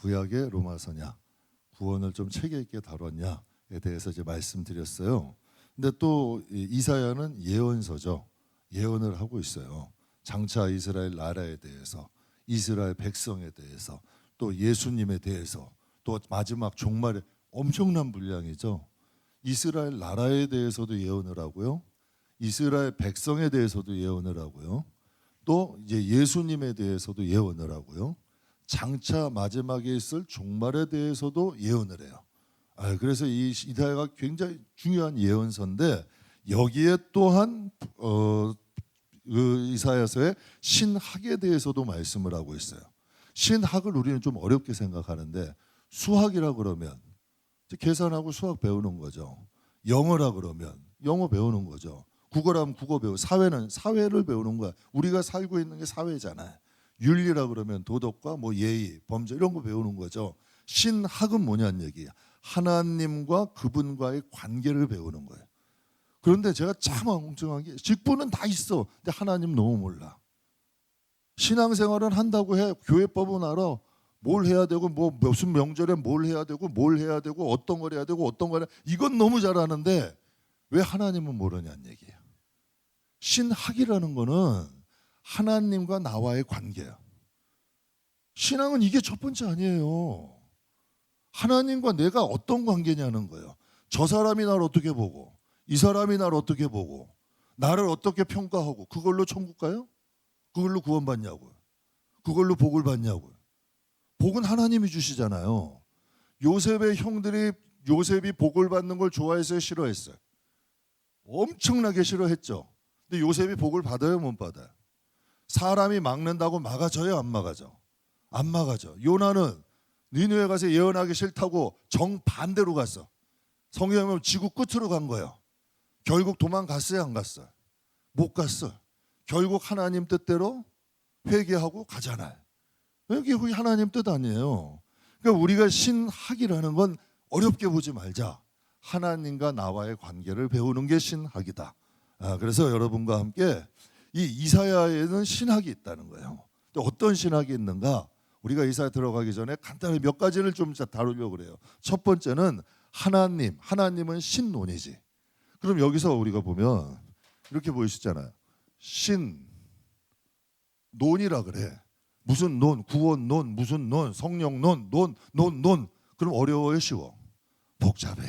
구약의 로마서냐, 구원을 좀 체계 있게 다뤘냐에 대해서 이제 말씀드렸어요. 근데 또 이사야는 예언서죠. 예언을 하고 있어요. 장차 이스라엘 나라에 대해서, 이스라엘 백성에 대해서, 또 예수님에 대해서, 또 마지막 종말에 엄청난 분량이죠. 이스라엘 나라에 대해서도 예언을 하고요. 이스라엘 백성에 대해서도 예언을 하고요. 또 이제 예수님에 대해서도 예언을 하고요. 장차 마지막에 있을 종말에 대해서도 예언을 해요. 그래서 이 이사야가 굉장히 중요한 예언서인데 여기에 또한 이사야서의 신학에 대해서도 말씀을 하고 있어요. 신학을 우리는 좀 어렵게 생각하는데 수학이라 그러면 계산하고 수학 배우는 거죠. 영어라 그러면 영어 배우는 거죠. 국어라면 국어 배우고, 사회는 사회를 배우는 거야. 우리가 살고 있는 게 사회잖아요. 윤리라 그러면 도덕과 뭐 예의, 범죄 이런 거 배우는 거죠. 신학은 뭐냐는 얘기야. 하나님과 그분과의 관계를 배우는 거예요. 그런데 제가 참 엉뚱한 게 직분은 다 있어. 근데 하나님 너무 몰라. 신앙생활은 한다고 해. 교회법은 알아. 뭘 해야 되고 뭐 무슨 명절에 뭘 해야 되고 뭘 해야 되고 어떤 걸 해야 되고 어떤 걸 해야 이건 너무 잘 아는데 왜 하나님은 모르냐는 얘기예요. 신학이라는 거는 하나님과 나와의 관계예요. 신앙은 이게 첫 번째 아니에요. 하나님과 내가 어떤 관계냐는 거예요. 저 사람이 나를 어떻게 보고 이 사람이 나를 어떻게 보고 나를 어떻게 평가하고 그걸로 천국 가요? 그걸로 구원받냐고요. 그걸로 복을 받냐고요. 복은 하나님이 주시잖아요. 요셉의 형들이 요셉이 복을 받는 걸 좋아했어요? 싫어했어요? 엄청나게 싫어했죠. 근데 요셉이 복을 받아요? 못 받아요? 사람이 막는다고 막아져요? 안 막아져? 안 막아져. 요나는 니느웨 가서 예언하기 싫다고 정반대로 갔어. 성경에 보면 지구 끝으로 간 거예요. 결국 도망갔어요? 안 갔어요? 못 갔어. 결국 하나님 뜻대로 회개하고 가잖아요. 이게 하나님 뜻 아니에요. 그러니까 우리가 신학이라는 건 어렵게 보지 말자. 하나님과 나와의 관계를 배우는 게 신학이다. 그래서 여러분과 함께 이 이사야에는 신학이 있다는 거예요. 어떤 신학이 있는가? 우리가 이사야 들어가기 전에 간단히 몇 가지를 좀 다루려고 그래요. 첫 번째는 하나님은 신논이지. 그럼 여기서 우리가 보면 이렇게 보이시잖아요. 신논이라 그래. 무슨 논, 구원논, 무슨 논, 성령논, 논. 그럼 어려워요, 쉬워? 복잡해.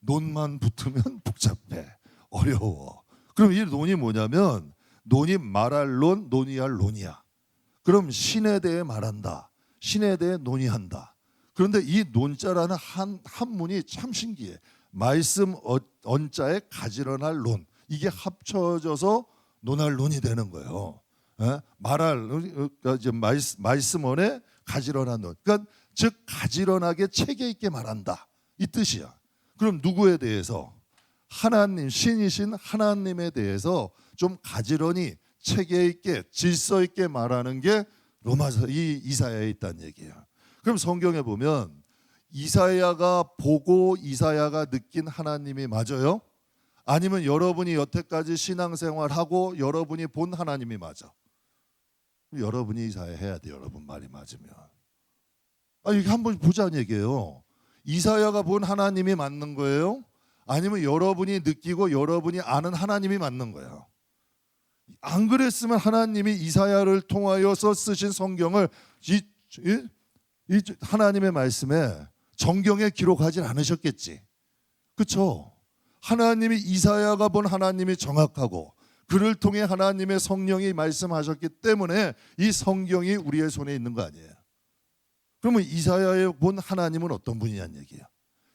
논만 붙으면 복잡해. 어려워. 그럼 이 논이 뭐냐면 논이 말할 논, 논의할 논이야. 그럼 신에 대해 말한다. 신에 대해 논의한다. 그런데 이 논자라는 한문이 참 신기해. 말씀 언자에 가지런할 논. 이게 합쳐져서 논할 논이 되는 거예요. 말씀원에 가지런한 논. 그러니까 즉 가지런하게 체계 있게 말한다. 이 뜻이야. 그럼 누구에 대해서? 하나님, 신이신 하나님에 대해서 좀 가지런히 체계 있게 질서 있게 말하는 게 로마서 이 이사야에 있다는 얘기예요. 그럼 성경에 보면 이사야가 보고 이사야가 느낀 하나님이 맞아요? 아니면 여러분이 여태까지 신앙생활하고 여러분이 본 하나님이 맞아? 여러분이 이사야 해야 돼요. 여러분 말이 맞으면. 이게 한번 보자는 얘기예요. 이사야가 본 하나님이 맞는 거예요? 아니면 여러분이 느끼고 여러분이 아는 하나님이 맞는 거예요? 안 그랬으면 하나님이 이사야를 통하여서 쓰신 성경을 이 하나님의 말씀에 정경에 기록하진 않으셨겠지. 그렇죠? 하나님이 이사야가 본 하나님이 정확하고 그를 통해 하나님의 성령이 말씀하셨기 때문에 이 성경이 우리의 손에 있는 거 아니에요. 그러면 이사야에 본 하나님은 어떤 분이냐는 얘기예요.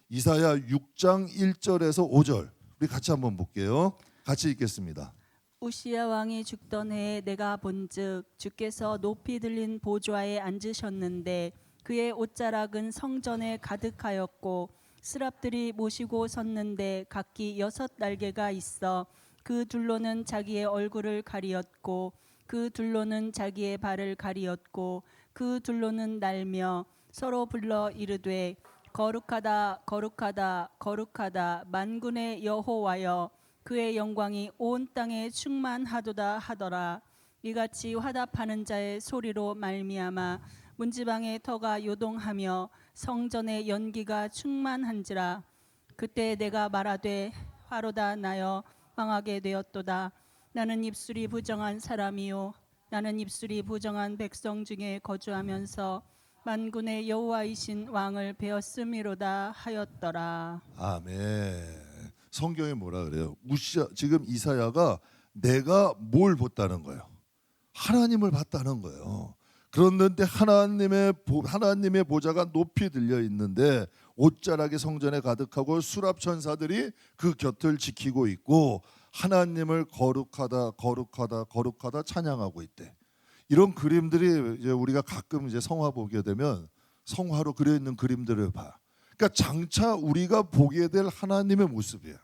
이사야 6장 1절에서 5절 우리 같이 한번 볼게요. 같이 읽겠습니다. 우시야 왕이 죽던 해에 내가 본즉 주께서 높이 들린 보좌에 앉으셨는데 그의 옷자락은 성전에 가득하였고 스랍들이 모시고 섰는데 각기 6날개가 있어 그 둘로는 자기의 얼굴을 가리었고 그 둘로는 자기의 발을 가리었고 그 둘로는 날며 서로 불러 이르되 거룩하다 거룩하다 거룩하다 만군의 여호와여 그의 영광이 온 땅에 충만하도다 하더라. 이같이 화답하는 자의 소리로 말미암아 문지방의 터가 요동하며 성전의 연기가 충만한지라. 그때 내가 말하되 화로다 나여 망하게 되었도다. 나는 입술이 부정한 사람이요 나는 입술이 부정한 백성 중에 거주하면서 만군의 여호와이신 왕을 배웠음이로다 하였더라. 아멘. 성경에 뭐라 그래요? 지금 이사야가 내가 뭘 봤다는 거예요? 하나님을 봤다는 거예요. 그런데 하나님의 보좌가 높이 들려 있는데 옷자락이 성전에 가득하고 수랍 천사들이 그 곁을 지키고 있고 하나님을 거룩하다 거룩하다 거룩하다 찬양하고 있대. 이런 그림들이 이제 우리가 가끔 이제 성화 보게 되면 성화로 그려 있는 그림들을 봐. 그러니까 장차 우리가 보게 될 하나님의 모습이에요.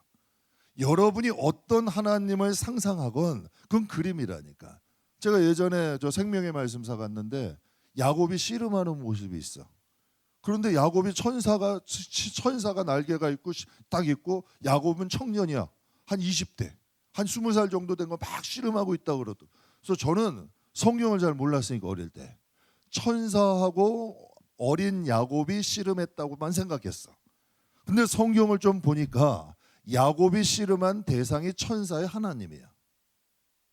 여러분이 어떤 하나님을 상상하건 그건 그림이라니까. 제가 예전에 저 생명의 말씀사 갔는데 야곱이 씨름하는 모습이 있어. 그런데 야곱이 천사가 날개가 있고 딱 있고 야곱은 청년이야. 한 20대. 한 20살 정도 된 거 막 씨름하고 있다 그러더라고요. 그래서 저는 성경을 잘 몰랐으니까 어릴 때 천사하고 어린 야곱이 씨름했다고만 생각했어. 근데 성경을 좀 보니까 야곱이 씨름한 대상이 천사의 하나님이야.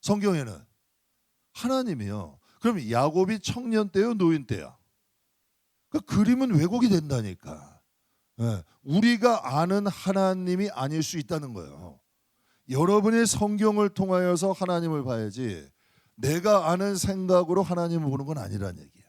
성경에는 하나님이요. 그럼 야곱이 청년 때요, 노인 때야? 그 그림은 왜곡이 된다니까. 예, 우리가 아는 하나님이 아닐 수 있다는 거예요. 여러분이 성경을 통하여서 하나님을 봐야지 내가 아는 생각으로 하나님을 보는 건 아니란 얘기야.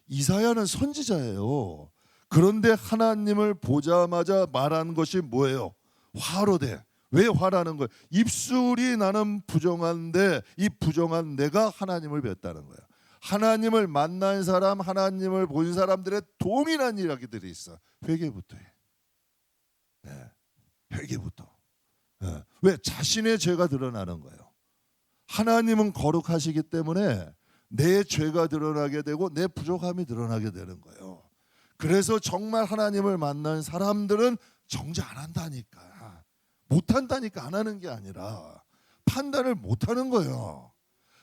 이사야는 선지자예요. 그런데 하나님을 보자마자 말한 것이 뭐예요? 화로돼. 왜 화라는 거예요? 입술이 나는 부정한데 이 부정한 내가 하나님을 뵀다는 거예요. 하나님을 만난 사람, 하나님을 본 사람들의 동일한 이야기들이 있어. 회개부터 해. 네, 회개부터. 네. 왜? 자신의 죄가 드러나는 거예요. 하나님은 거룩하시기 때문에 내 죄가 드러나게 되고 내 부족함이 드러나게 되는 거예요. 그래서 정말 하나님을 만난 사람들은 정죄 안 한다니까. 못한다니까 안 하는 게 아니라 판단을 못하는 거예요.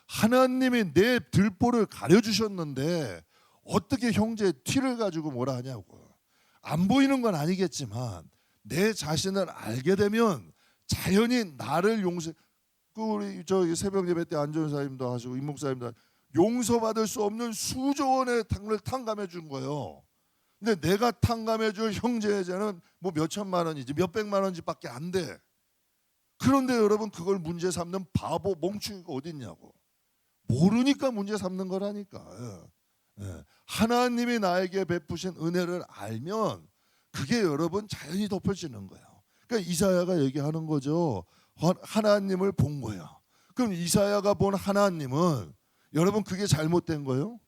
하나님이 내 들보를 가려주셨는데 어떻게 형제의 티를 가지고 뭐라 하냐고. 안 보이는 건 아니겠지만 내 자신을 알게 되면 자연히 나를 용서. 우리 저 새벽 예배 때 안전사님도 하시고 임목사님도 용서받을 수 없는 수조 원의 탕을 탕감해 준 거예요. 근데 내가 탕감해 줄 형제의 죄는 뭐 몇천만 원이지 몇백만 원지밖에 안 돼. 그런데 여러분 그걸 문제 삼는 바보 멍충이가 어딨냐고. 모르니까 문제 삼는 거라니까. 예. 하나님이 나에게 베푸신 은혜를 알면 그게 여러분 자연히 덮여지는 거예요. 그러니까 이사야가 얘기하는 거죠. 하나님을 본 거야. 그럼 이사야가 본 하나님은 여러분 그게 잘못된 거예요?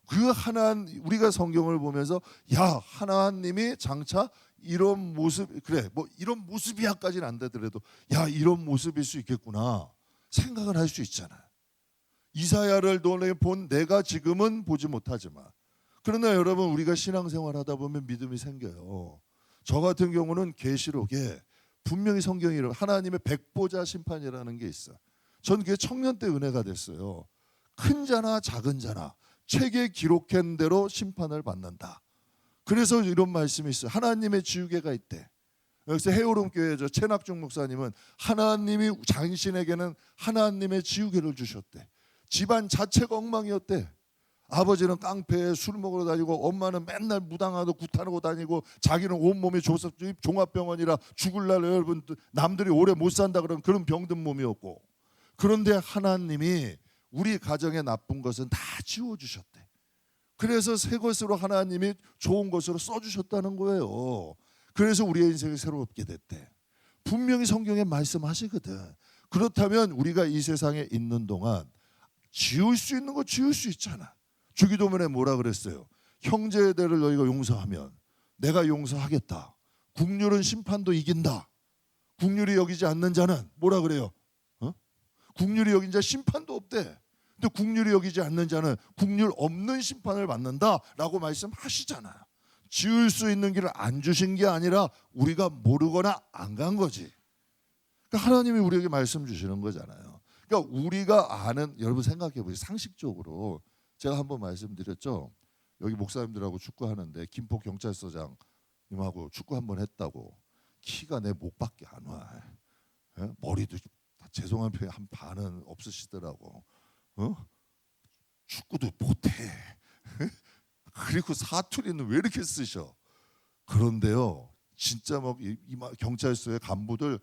그 하나님 우리가 성경을 보면서 야 하나님이 장차 이런 모습 그래 뭐 이런 모습이야까지는 안 되더라도 야 이런 모습일 수 있겠구나 생각을 할 수 있잖아요. 이사야를 본 내가 지금은 보지 못하지만 그러나 여러분 우리가 신앙생활하다 보면 믿음이 생겨요. 저 같은 경우는 계시록에 분명히 성경이 하나님의 백보자 심판이라는 게 있어. 전 그게 청년 때 은혜가 됐어요. 큰 자나 작은 자나 책에 기록한 대로 심판을 받는다. 그래서 이런 말씀이 있어요. 하나님의 지우개가 있대. 여기서 해오름교회 저 최낙중 목사님은 하나님이 당신에게는 하나님의 지우개를 주셨대. 집안 자체가 엉망이었대. 아버지는 깡패에 술 먹으러 다니고 엄마는 맨날 무당하고 구타하고 다니고 자기는 온몸이 종합병원이라 죽을 날 여러분 남들이 오래 못 산다 그런 그런 병든 몸이었고 그런데 하나님이 우리 가정의 나쁜 것은 다 지워주셨대. 그래서 새 것으로 하나님이 좋은 것으로 써주셨다는 거예요. 그래서 우리의 인생이 새롭게 됐대. 분명히 성경에 말씀하시거든. 그렇다면 우리가 이 세상에 있는 동안 지울 수 있는 거 지울 수 있잖아. 주기도문에 뭐라 그랬어요? 형제들을 너희가 용서하면 내가 용서하겠다. 국률은 심판도 이긴다. 국률이 여기지 않는 자는 뭐라 그래요? 국률이 여긴 자 심판도 없대. 근데 국률이 여기지 않는 자는 국률 없는 심판을 받는다라고 말씀하시잖아요. 지을 수 있는 길을 안 주신 게 아니라 우리가 모르거나 안 간 거지. 그러니까 하나님이 우리에게 말씀 주시는 거잖아요. 그러니까 우리가 아는 여러분 생각해 보세요. 상식적으로 제가 한번 말씀드렸죠. 여기 목사님들하고 축구하는데 김포 경찰서장님하고 축구 한번 했다고 키가 내 목밖에 안 와. 예? 머리도 다 죄송한 표현 한 반은 없으시더라고. 축구도 못해. 그리고 사투리는 왜 이렇게 쓰셔? 그런데요, 진짜 막 경찰서의 간부들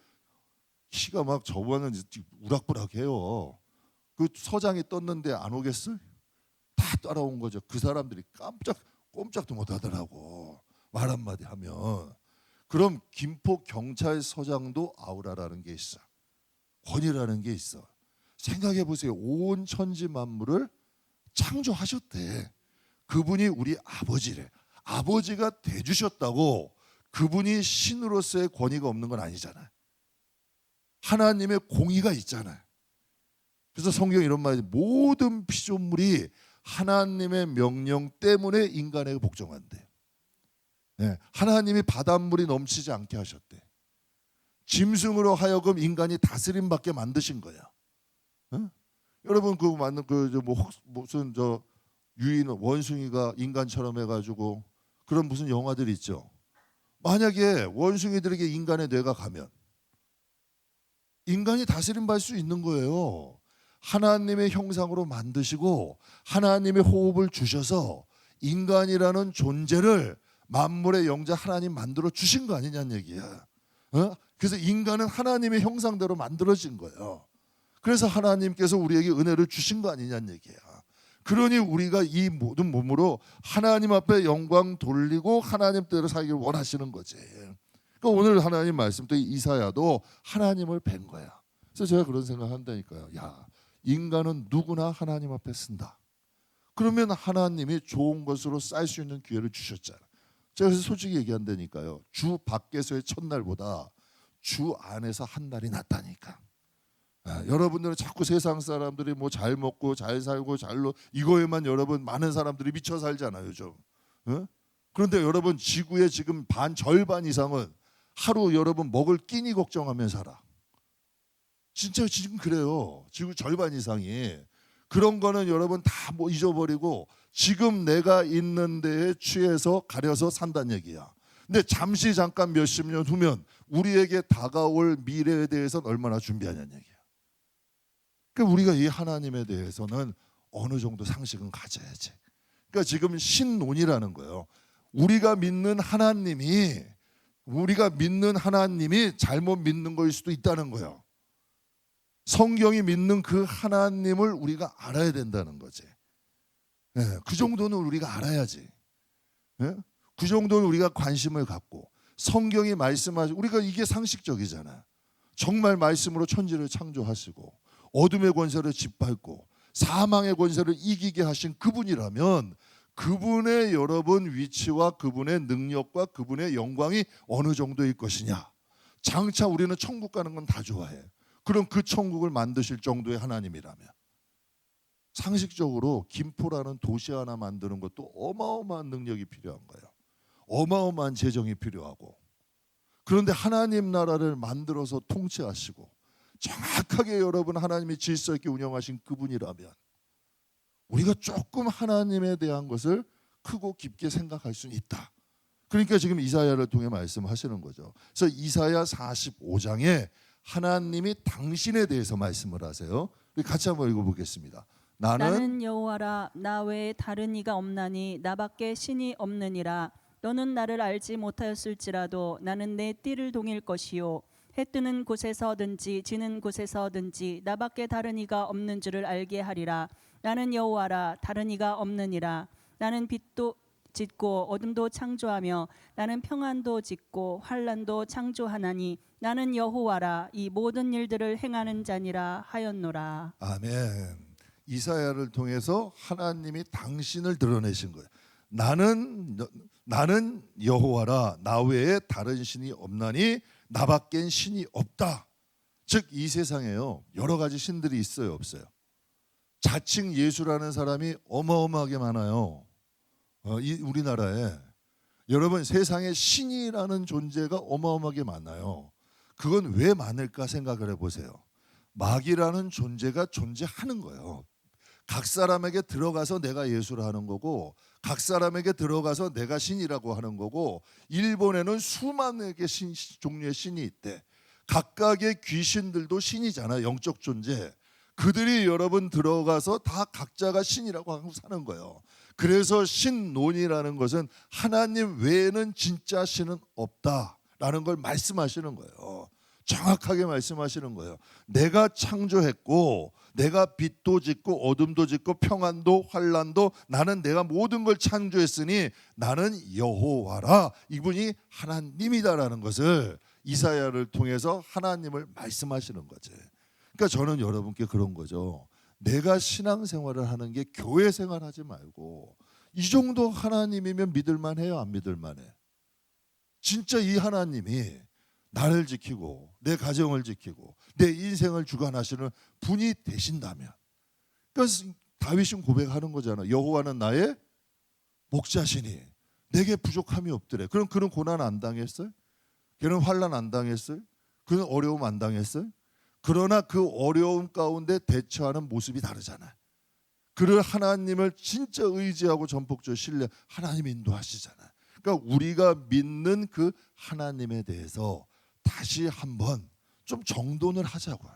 키가 막 저보다는 우락부락해요. 그 서장이 떴는데 안 오겠어요? 다 따라온 거죠. 그 사람들이 꼼짝도 못 하더라고. 말 한마디 하면. 그럼 김포 경찰서장도 아우라라는 게 있어. 권위라는 게 있어. 생각해 보세요. 온 천지 만물을 창조하셨대. 그분이 우리 아버지래. 아버지가 돼주셨다고 그분이 신으로서의 권위가 없는 건 아니잖아요. 하나님의 공의가 있잖아요. 그래서 성경에 이런 말이 모든 피조물이 하나님의 명령 때문에 인간에게 복종한대. 네, 하나님이 바닷물이 넘치지 않게 하셨대. 짐승으로 하여금 인간이 다스림 받게 만드신 거야. 응? 여러분 그 맞는 무슨 유인 원숭이가 인간처럼 해가지고 그런 무슨 영화들 있죠. 만약에 원숭이들에게 인간의 뇌가 가면 인간이 다스림 받을 수 있는 거예요. 하나님의 형상으로 만드시고 하나님의 호흡을 주셔서 인간이라는 존재를 만물의 영자 하나님 만들어 주신 거 아니냐는 얘기야. 그래서 인간은 하나님의 형상대로 만들어진 거예요. 그래서 하나님께서 우리에게 은혜를 주신 거 아니냐는 얘기야. 그러니 우리가 이 모든 몸으로 하나님 앞에 영광 돌리고 하나님 대로 살기를 원하시는 거지. 그러니까 오늘 하나님 말씀 또 이사야도 하나님을 뵌 거야. 그래서 제가 그런 생각 한다니까요. 야, 인간은 누구나 하나님 앞에 쓴다. 그러면 하나님이 좋은 것으로 쌀 수 있는 기회를 주셨잖아. 제가 그래서 솔직히 얘기한다니까요. 주 밖에서의 첫날보다 주 안에서 한 날이 낫다니까. 여러분들은 자꾸 세상 사람들이 뭐 잘 먹고 잘 살고 이거에만 여러분 많은 사람들이 미쳐 살잖아요, 요즘. 그런데 여러분 지구의 지금 절반 이상은 하루 여러분 먹을 끼니 걱정하며 살아. 진짜 지금 그래요. 지구 절반 이상이. 그런 거는 여러분 다 뭐 잊어버리고 지금 내가 있는 데에 취해서 가려서 산다는 얘기야. 근데 잠깐 몇십 년 후면 우리에게 다가올 미래에 대해서는 얼마나 준비하냐는 얘기야. 그러니까 우리가 이 하나님에 대해서는 어느 정도 상식은 가져야지. 그러니까 지금 신론이라는 거예요. 우리가 믿는 하나님이 잘못 믿는 거일 수도 있다는 거예요. 성경이 믿는 그 하나님을 우리가 알아야 된다는 거지. 그 정도는 우리가 알아야지. 그 정도는 우리가 관심을 갖고 성경이 말씀하시고 우리가 이게 상식적이잖아. 정말 말씀으로 천지를 창조하시고 어둠의 권세를 짓밟고 사망의 권세를 이기게 하신 그분이라면 그분의 여러분 위치와 그분의 능력과 그분의 영광이 어느 정도일 것이냐. 장차 우리는 천국 가는 건 다 좋아해. 그럼 그 천국을 만드실 정도의 하나님이라면 상식적으로 김포라는 도시 하나 만드는 것도 어마어마한 능력이 필요한 거예요. 어마어마한 재정이 필요하고. 그런데 하나님 나라를 만들어서 통치하시고 정확하게 여러분 하나님이 질서 있게 운영하신 그분이라면 우리가 조금 하나님에 대한 것을 크고 깊게 생각할 수는 있다. 그러니까 지금 이사야를 통해 말씀하시는 거죠. 그래서 이사야 45장에 하나님이 당신에 대해서 말씀을 하세요. 우리 같이 한번 읽어보겠습니다. 나는 여호와라, 나 외에 다른 이가 없나니 나밖에 신이 없느니라. 너는 나를 알지 못하였을지라도 나는 내 띠를 동일 것이요 해 뜨는 곳에서든지 지는 곳에서든지 나밖에 다른 이가 없는 줄을 알게 하리라. 나는 여호와라, 다른 이가 없느니라. 나는 빛도 짓고 어둠도 창조하며 나는 평안도 짓고 환난도 창조하나니 나는 여호와라, 이 모든 일들을 행하는 자니라 하였노라. 아멘. 이사야를 통해서 하나님이 당신을 드러내신 거예요. 나는 여호와라, 나 외에 다른 신이 없나니 나밖엔 신이 없다. 즉 이 세상에요 여러 가지 신들이 있어요, 없어요? 자칭 예수라는 사람이 어마어마하게 많아요. 이 우리나라에 여러분 세상에 신이라는 존재가 어마어마하게 많아요. 그건 왜 많을까 생각을 해보세요. 마귀라는 존재가 존재하는 거예요. 각 사람에게 들어가서 내가 예수를 하는 거고 각 사람에게 들어가서 내가 신이라고 하는 거고 일본에는 수많은 종류의 신이 있대. 각각의 귀신들도 신이잖아. 영적 존재. 그들이 여러분 들어가서 다 각자가 신이라고 하고 사는 거예요. 그래서 신론이라는 것은 하나님 외에는 진짜 신은 없다라는 걸 말씀하시는 거예요. 정확하게 말씀하시는 거예요. 내가 창조했고 내가 빛도 짓고 어둠도 짓고 평안도 환란도 나는 내가 모든 걸 창조했으니 나는 여호와라. 이분이 하나님이다라는 것을 이사야를 통해서 하나님을 말씀하시는 거지. 그러니까 저는 여러분께 그런 거죠. 내가 신앙생활을 하는 게 교회 생활하지 말고 이 정도 하나님이면 믿을만 해요, 안 믿을만 해? 진짜 이 하나님이 나를 지키고 내 가정을 지키고 내 인생을 주관하시는 분이 되신다면, 그러니까 다윗은 고백하는 거잖아. 여호와는 나의 목자시니 내게 부족함이 없더래. 그럼 그는 고난 안 당했어요? 그는 환난 안 당했어요? 그는 어려움 안 당했어요? 그러나 그 어려움 가운데 대처하는 모습이 다르잖아. 그를 하나님을 진짜 의지하고 전폭적으로 신뢰, 하나님 인도하시잖아. 그러니까 우리가 믿는 그 하나님에 대해서 다시 한번 좀 정돈을 하자고.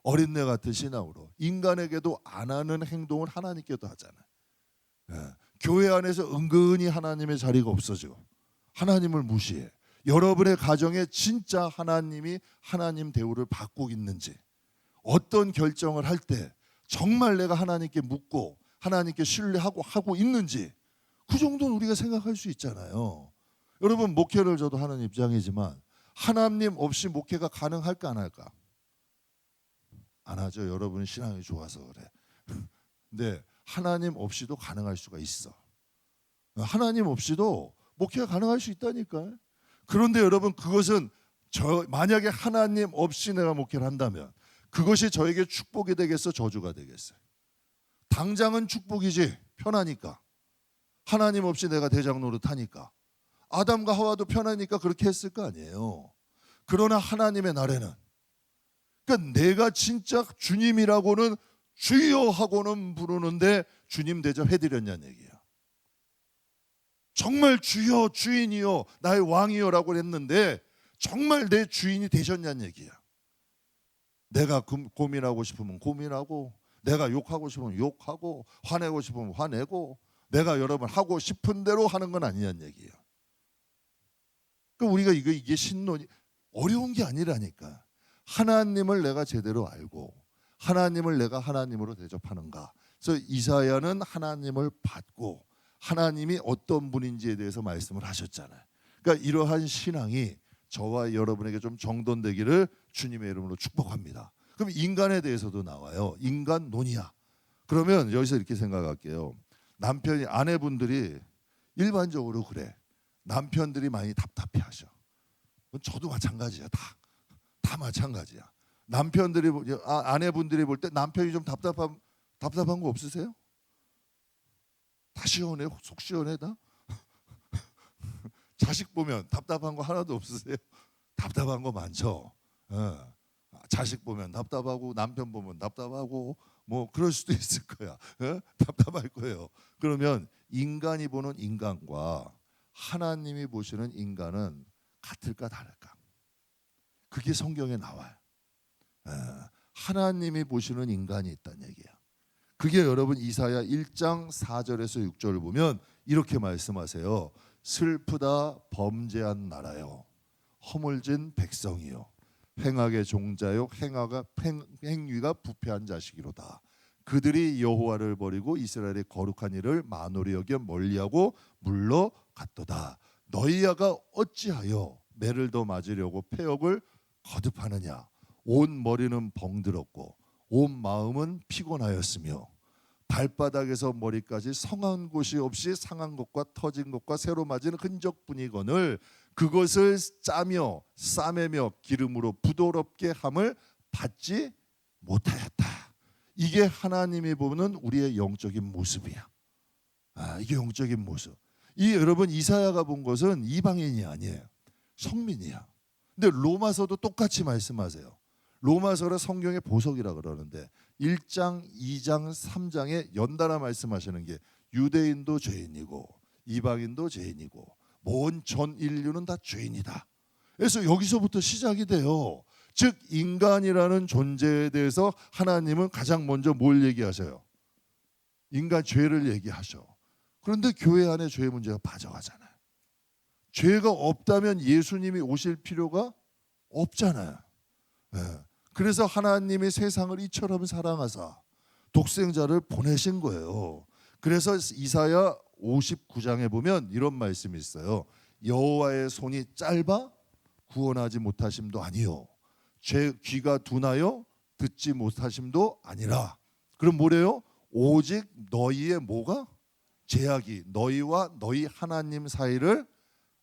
어린애 같은 신앙으로 인간에게도 안 하는 행동을 하나님께도 하잖아. 교회 안에서 은근히 하나님의 자리가 없어지고 하나님을 무시해. 여러분의 가정에 진짜 하나님이 하나님 대우를 받고 있는지, 어떤 결정을 할 때 정말 내가 하나님께 묻고 하나님께 신뢰하고 하고 있는지, 그 정도는 우리가 생각할 수 있잖아요. 여러분, 목회를 저도 하는 입장이지만 하나님 없이 목회가 가능할까 안 할까? 안 하죠. 여러분 신앙이 좋아서 그래. 근데 하나님 없이도 가능할 수가 있어. 하나님 없이도 목회가 가능할 수 있다니까요. 그런데 여러분, 그것은 만약에 하나님 없이 내가 목회를 한다면 그것이 저에게 축복이 되겠어, 저주가 되겠어요? 당장은 축복이지, 편하니까. 하나님 없이 내가 대장 노릇하니까. 아담과 하와도 편하니까 그렇게 했을 거 아니에요. 그러나 하나님의 날에는, 그러니까 내가 진짜 주님이라고는 주여 하고는 부르는데 주님 대접해드렸냐는 얘기야. 정말 주여 주인이여 나의 왕이여라고 했는데 정말 내 주인이 되셨냐는 얘기야. 내가 고민하고 싶으면 고민하고, 내가 욕하고 싶으면 욕하고, 화내고 싶으면 화내고, 내가 여러분 하고 싶은 대로 하는 건 아니냐는 얘기야. 그러니까 우리가 이게 신론이 어려운 게 아니라니까. 하나님을 내가 제대로 알고 하나님을 내가 하나님으로 대접하는가. 그래서 이사야는 하나님을 받고 하나님이 어떤 분인지에 대해서 말씀을 하셨잖아요. 그러니까 이러한 신앙이 저와 여러분에게 좀 정돈되기를 주님의 이름으로 축복합니다. 그럼 인간에 대해서도 나와요. 인간론이야. 그러면 여기서 이렇게 생각할게요. 아내분들이 일반적으로 그래. 남편들이 많이 답답해하셔. 저도 마찬가지야. 다 마찬가지야. 아내분들이 볼 때 남편이 좀 답답한 거 없으세요? 다 시원해, 속 시원해 다. 자식 보면 답답한 거 하나도 없으세요? 답답한 거 많죠. 자식 보면 답답하고 남편 보면 답답하고 뭐 그럴 수도 있을 거야. 답답할 거예요. 그러면 인간이 보는 인간과 하나님이 보시는 인간은 같을까 다를까? 그게 성경에 나와요. 하나님이 보시는 인간이 있다는 얘기야. 그게 여러분 이사야 1장 4절에서 6절을 보면 이렇게 말씀하세요. 슬프다 범죄한 나라요, 허물진 백성이요, 행악의 종자요, 행위가 부패한 자식이로다. 그들이 여호와를 버리고 이스라엘의 거룩한 일을 만홀히 여겨 멀리하고 물러갔도다. 너희야가 어찌하여 매를 더 맞으려고 패역을 거듭하느냐. 온 머리는 벙들었고 온 마음은 피곤하였으며 발바닥에서 머리까지 성한 곳이 없이 상한 것과 터진 것과 새로 맞은 흔적뿐이거늘 그것을 짜며 싸매며 기름으로 부드럽게 함을 받지 못하였다. 이게 하나님이 보는 우리의 영적인 모습이야. 이게 영적인 모습. 여러분 이사야가 본 것은 이방인이 아니에요. 성민이야. 근데 로마서도 똑같이 말씀하세요. 로마서를 성경의 보석이라 그러는데 1장, 2장, 3장에 연달아 말씀하시는 게 유대인도 죄인이고 이방인도 죄인이고 온 전 인류는 다 죄인이다. 그래서 여기서부터 시작이 돼요. 즉 인간이라는 존재에 대해서 하나님은 가장 먼저 뭘 얘기하셔요? 인간 죄를 얘기하셔. 그런데 교회 안에 죄의 문제가 빠져가잖아요. 죄가 없다면 예수님이 오실 필요가 없잖아요. 예. 그래서 하나님이 세상을 이처럼 사랑하사 독생자를 보내신 거예요. 그래서 이사야 59장에 보면 이런 말씀이 있어요. 여호와의 손이 짧아 구원하지 못하심도 아니요 제 귀가 둔하여 듣지 못하심도 아니라. 그럼 뭐래요? 오직 너희의 뭐가? 죄악이 너희와 너희 하나님 사이를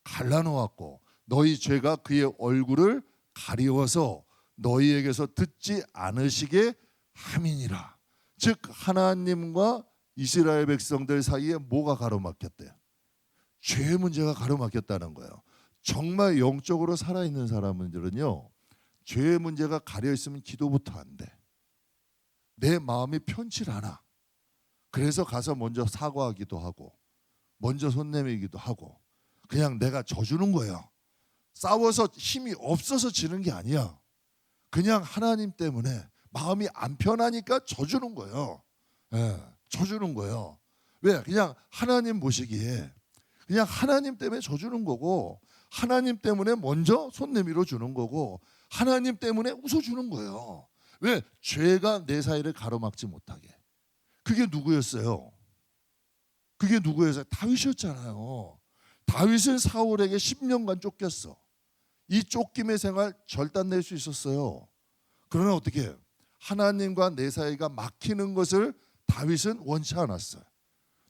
갈라놓았고 너희 죄가 그의 얼굴을 가리워서 너희에게서 듣지 않으시게 함이니라. 즉 하나님과 이스라엘 백성들 사이에 뭐가 가로막혔대요? 죄의 문제가 가로막혔다는 거예요. 정말 영적으로 살아있는 사람들은요, 죄의 문제가 가려있으면 기도부터 안 돼. 내 마음이 편치 않아. 그래서 가서 먼저 사과하기도 하고 먼저 손 내밀기도 하고 그냥 내가 져주는 거예요. 싸워서 힘이 없어서 지는 게 아니야. 그냥 하나님 때문에 마음이 안 편하니까 져주는 거예요. 예, 져주는 거예요. 왜? 그냥 하나님 보시기에 그냥 하나님 때문에 져주는 거고 하나님 때문에 먼저 손 내밀어 주는 거고 하나님 때문에 웃어주는 거예요. 왜? 죄가 내 사이를 가로막지 못하게. 그게 누구였어요? 그게 누구였어요? 다윗이었잖아요. 다윗은 사울에게 10년간 쫓겼어. 이 쫓김의 생활 절단낼 수 있었어요. 그러나 어떻게? 하나님과 내 사이가 막히는 것을 다윗은 원치 않았어요.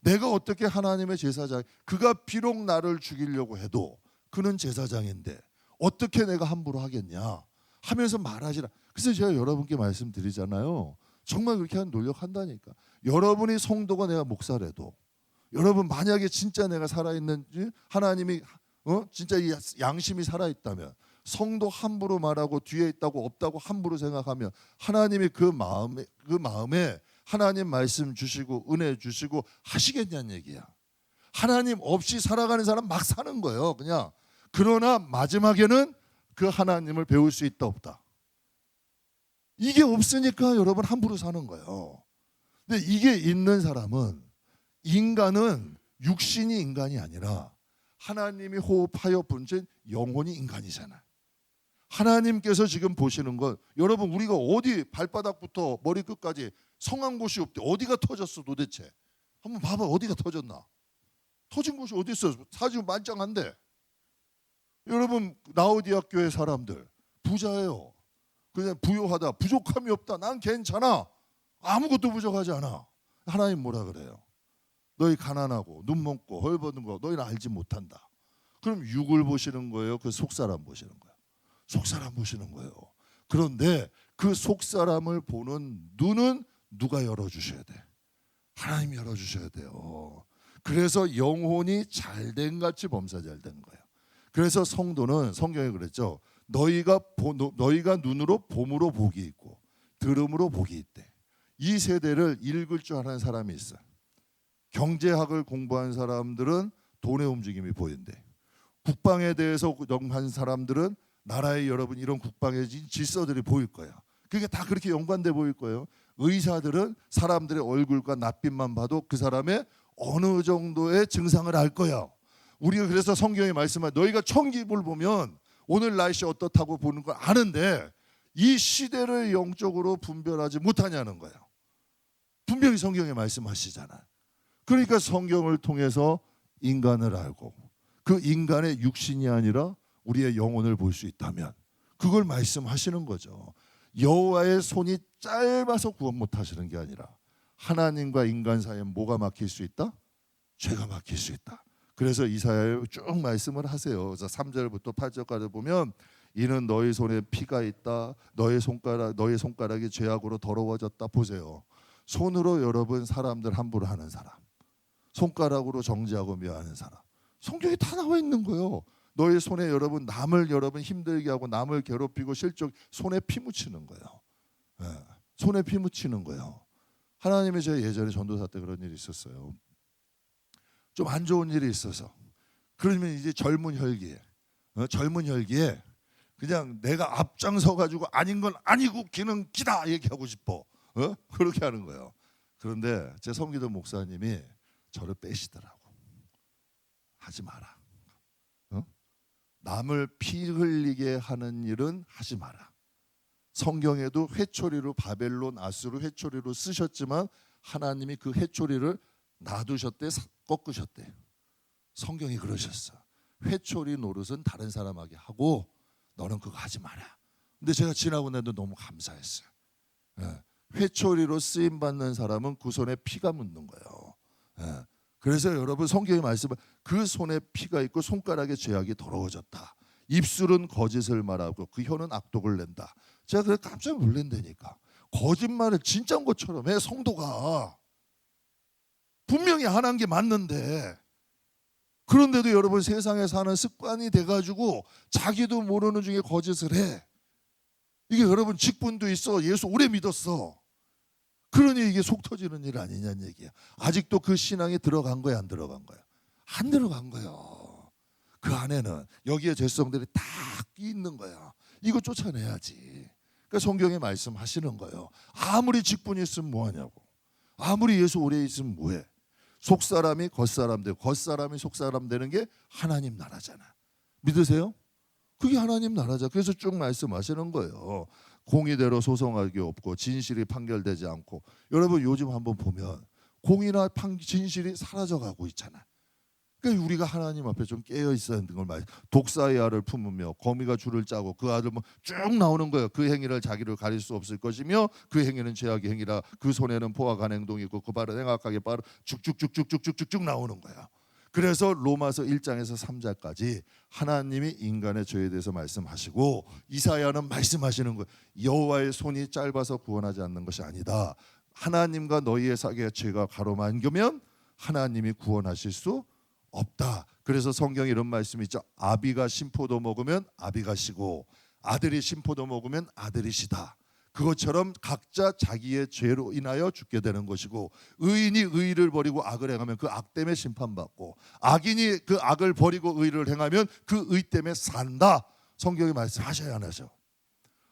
내가 어떻게 하나님의 제사장, 그가 비록 나를 죽이려고 해도 그는 제사장인데 어떻게 내가 함부로 하겠냐 하면서 말하지라. 그래서 제가 여러분께 말씀드리잖아요. 정말 그렇게 하는 노력한다니까. 여러분이 성도가 내가 목사라도 여러분 만약에 진짜 내가 살아있는 하나님이 진짜 이 양심이 살아있다면 성도 함부로 말하고 뒤에 있다고 없다고 함부로 생각하면 하나님이 그 마음에 하나님 말씀 주시고 은혜 주시고 하시겠냐는 얘기야. 하나님 없이 살아가는 사람 막 사는 거예요. 그냥. 그러나 마지막에는 그 하나님을 배울 수 있다 없다. 이게 없으니까 여러분 함부로 사는 거예요. 근데 이게 있는 사람은 인간은 육신이 인간이 아니라 하나님이 호흡하여 분진 영혼이 인간이잖아요. 하나님께서 지금 보시는 건 여러분 우리가 어디 발바닥부터 머리끝까지 성한 곳이 없대. 어디가 터졌어 도대체? 한번 봐봐. 어디가 터졌나? 터진 곳이 어디 있어? 사진 만장한데. 여러분 라오디아 교회 사람들 부자예요. 그냥 부유하다. 부족함이 없다. 난 괜찮아. 아무것도 부족하지 않아. 하나님 뭐라 그래요? 너희 가난하고 눈먼고 헐벗은 거 너희는 알지 못한다. 그럼 육을 보시는 거예요? 그 속사람 보시는 거예요? 속사람 보시는 거예요. 그런데 그 속사람을 보는 눈은 누가 열어주셔야 돼? 하나님이 열어주셔야 돼요. 그래서 영혼이 잘된 같이 범사 잘된 거예요. 그래서 성도는 성경에 그랬죠. 너희가 눈으로 봄으로 복이 있고 들음으로 복이 있대. 이 세대를 읽을 줄 아는 사람이 있어요. 경제학을 공부한 사람들은 돈의 움직임이 보인대. 국방에 대해서 연구한 사람들은 나라의 여러분 이런 국방의 질서들이 보일 거예요. 그게 다 그렇게 연관돼 보일 거예요. 의사들은 사람들의 얼굴과 낯빛만 봐도 그 사람의 어느 정도의 증상을 알 거야. 우리가 그래서 성경에 말씀한 너희가 천기를 보면 오늘 날씨 어떻다고 보는 걸 아는데 이 시대를 영적으로 분별하지 못하냐는 거예요. 분명히 성경에 말씀하시잖아요. 그러니까 성경을 통해서 인간을 알고 그 인간의 육신이 아니라 우리의 영혼을 볼 수 있다면 그걸 말씀하시는 거죠. 여호와의 손이 짧아서 구원 못하시는 게 아니라 하나님과 인간 사이에 뭐가 막힐 수 있다? 죄가 막힐 수 있다. 그래서 이사야에 쭉 말씀을 하세요. 그래서 3절부터 8절까지 보면 이는 너희 손에 피가 있다. 너의 손가락이 죄악으로 더러워졌다. 보세요. 손으로 여러분 사람들 함부로 하는 사람, 손가락으로 정죄하고 멸하는 사람, 성경에 다 나와 있는 거예요. 너의 손에 여러분 남을 힘들게 하고 남을 괴롭히고 실족 손에 피 묻히는 거예요. 예. 손에 피 묻히는 거예요. 하나님이 제가 예전에 전도사 때 그런 일이 있었어요. 좀 안 좋은 일이 있어서 그러면 이제 젊은 혈기에 그냥 내가 앞장서 가지고 아닌 건 아니고 기는 기다 얘기하고 싶어. 그렇게 하는 거예요. 그런데 제 섬기던 목사님이 저를 빼시더라고. 하지 마라. 남을 피 흘리게 하는 일은 하지 마라. 성경에도 회초리로 바벨론 아수르 회초리로 쓰셨지만 하나님이 그 회초리를 놔두셨대, 꺾으셨대. 성경이 그러셨어. 회초리 노릇은 다른 사람에게 하고 너는 그거 하지 마라. 근데 제가 지나고 나도 너무 감사했어요. 회초리로 쓰임 받는 사람은 그 손에 피가 묻는 거예요. 그래서 여러분 성경의 말씀은 그 손에 피가 있고 손가락에 죄악이 더러워졌다. 입술은 거짓을 말하고 그 혀는 악독을 낸다. 제가 그래 깜짝 놀란다니까. 거짓말을 진짜인 것처럼 해. 성도가 분명히 안 한 게 맞는데, 그런데도 여러분 세상에 사는 습관이 돼가지고 자기도 모르는 중에 거짓을 해. 이게 여러분 직분도 있어. 예수 오래 믿었어. 그러니 이게 속 터지는 일 아니냐는 얘기야. 아직도 그 신앙에 들어간 거야, 안 들어간 거야? 안 들어간 거예요. 그 안에는 여기에 죄성들이 다 있는 거야. 이거 쫓아내야지. 그러니까 성경에 말씀하시는 거예요. 아무리 직분이 있으면 뭐하냐고. 아무리 예수 오래 있으면 뭐해. 속사람이 겉사람 되고 겉사람이 속사람 되는 게 하나님 나라잖아. 믿으세요? 그게 하나님 나라죠. 그래서 쭉 말씀하시는 거예요. 공의대로 소송하기 없고 진실이 판결되지 않고. 여러분 요즘 한번 보면 공의나 진실이 사라져가고 있잖아. 그러니까 우리가 하나님 앞에 좀 깨어 있어야 하는 걸 말. 독사의 알을 품으며 거미가 줄을 짜고 그 아들 뭐 쭉 나오는 거예요. 그 행위를 자기를 가릴 수 없을 것이며 그 행위는 죄악의 행위라. 그 손에는 포악한 행동이 있고 그 발은 행악하게 빠르 쭉쭉쭉쭉쭉쭉쭉 나오는 거야. 그래서 로마서 1장에서 3장까지 하나님이 인간의 죄에 대해서 말씀하시고 이사야는 말씀하시는 거예요. 여호와의 손이 짧아서 구원하지 않는 것이 아니다. 하나님과 너희의 사이의 죄가 가로막으면 하나님이 구원하실 수 없다. 그래서 성경에 이런 말씀이 있죠. 아비가 신포도 먹으면 아비가 시고 아들이 신포도 먹으면 아들이 시다. 그것처럼 각자 자기의 죄로 인하여 죽게 되는 것이고 의인이 의를 버리고 악을 행하면 그 악 때문에 심판받고 악인이 그 악을 버리고 의를 행하면 그 의 때문에 산다. 성경에 말씀하셔야 안 하죠?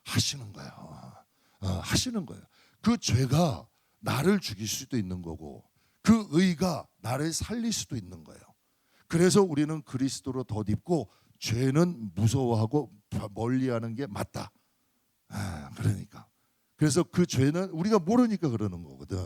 하시는 거예요. 하시는 거예요. 그 죄가 나를 죽일 수도 있는 거고 그 의가 나를 살릴 수도 있는 거예요. 그래서 우리는 그리스도로 덧입고 죄는 무서워하고 멀리하는 게 맞다. 그러니까 그래서 그 죄는 우리가 모르니까 그러는 거거든.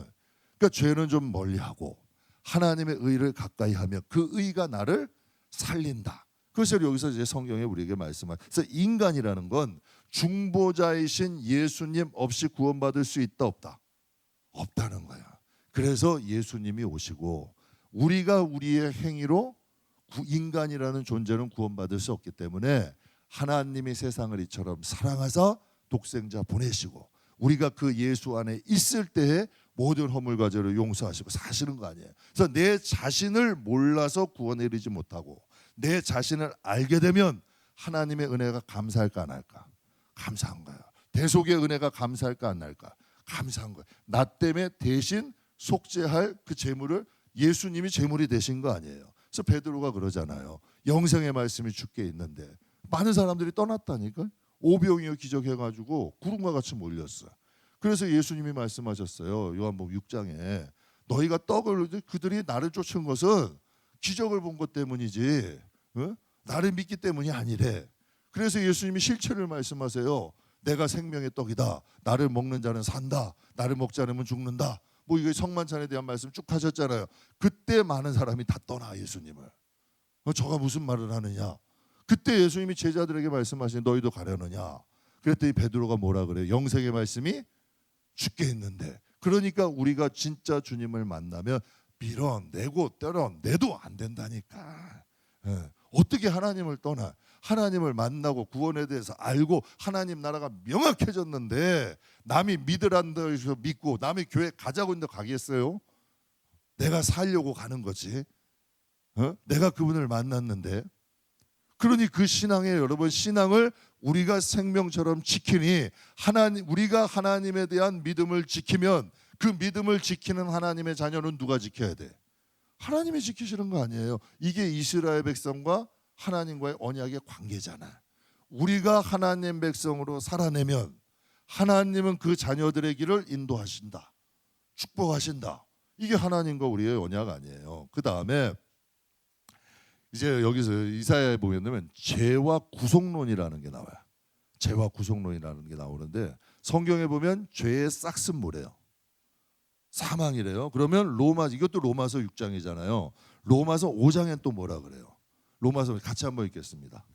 그러니까 죄는 좀 멀리하고 하나님의 의를 가까이 하면 그 의가 나를 살린다. 그래서 여기서 이제 성경에 우리에게 말씀하죠. 그래서 인간이라는 건 중보자이신 예수님 없이 구원받을 수 있다 없다? 없다는 거야. 그래서 예수님이 오시고 우리가 우리의 행위로 인간이라는 존재는 구원받을 수 없기 때문에 하나님이 세상을 이처럼 사랑하사 독생자 보내시고 우리가 그 예수 안에 있을 때에 모든 허물과 죄를 용서하시고 사시는 거 아니에요. 그래서 내 자신을 몰라서 구원에 이르지 못하고 내 자신을 알게 되면 하나님의 은혜가 감사할까 안 할까? 감사한 거야. 대속의 은혜가 감사할까 안 할까? 감사한 거야. 나 때문에 대신 속죄할 그 재물을 예수님이 재물이 되신 거 아니에요. 그래서 베드로가 그러잖아요. 영생의 말씀이 주께 있는데 많은 사람들이 떠났다니까. 오병이어 기적해가지고 구름과 같이 몰렸어. 그래서 예수님이 말씀하셨어요. 요한복음 6장에 너희가 그들이 나를 쫓은 것은 기적을 본 것 때문이지 나를 믿기 때문이 아니래. 그래서 예수님이 실체를 말씀하세요. 내가 생명의 떡이다. 나를 먹는 자는 산다. 나를 먹지 않으면 죽는다. 뭐 이게 성만찬에 대한 말씀 쭉 하셨잖아요. 그때 많은 사람이 다 떠나 예수님을. 저가 무슨 말을 하느냐. 그때 예수님이 제자들에게 말씀하시니 너희도 가려느냐. 그랬더니 베드로가 뭐라 그래요. 영생의 말씀이 주께 있는데. 그러니까 우리가 진짜 주님을 만나면 밀어내고 때려내도 안 된다니까. 어떻게 하나님을 떠나. 하나님을 만나고 구원에 대해서 알고 하나님 나라가 명확해졌는데 남이 믿으란 데서 믿고 남이 교회 가자고 했는데 가겠어요? 내가 살려고 가는 거지. 내가 그분을 만났는데 그러니 그 신앙에 여러분 신앙을 우리가 생명처럼 지키니 우리가 하나님에 대한 믿음을 지키면 그 믿음을 지키는 하나님의 자녀는 누가 지켜야 돼? 하나님이 지키시는 거 아니에요. 이게 이스라엘 백성과 하나님과의 언약의 관계잖아. 우리가 하나님 백성으로 살아내면 하나님은 그 자녀들의 길을 인도하신다. 축복하신다. 이게 하나님과 우리의 언약 아니에요. 그 다음에 이제 여기서 이사야에 보면 죄와 구속론이라는 게 나와요. 죄와 구속론이라는 게 나오는데 성경에 보면 죄의 싹슨 뭐래요? 사망이래요. 그러면 이것도 로마서 6장이잖아요. 로마서 5장엔 또 뭐라 그래요? 로마서 같이 한번 읽겠습니다.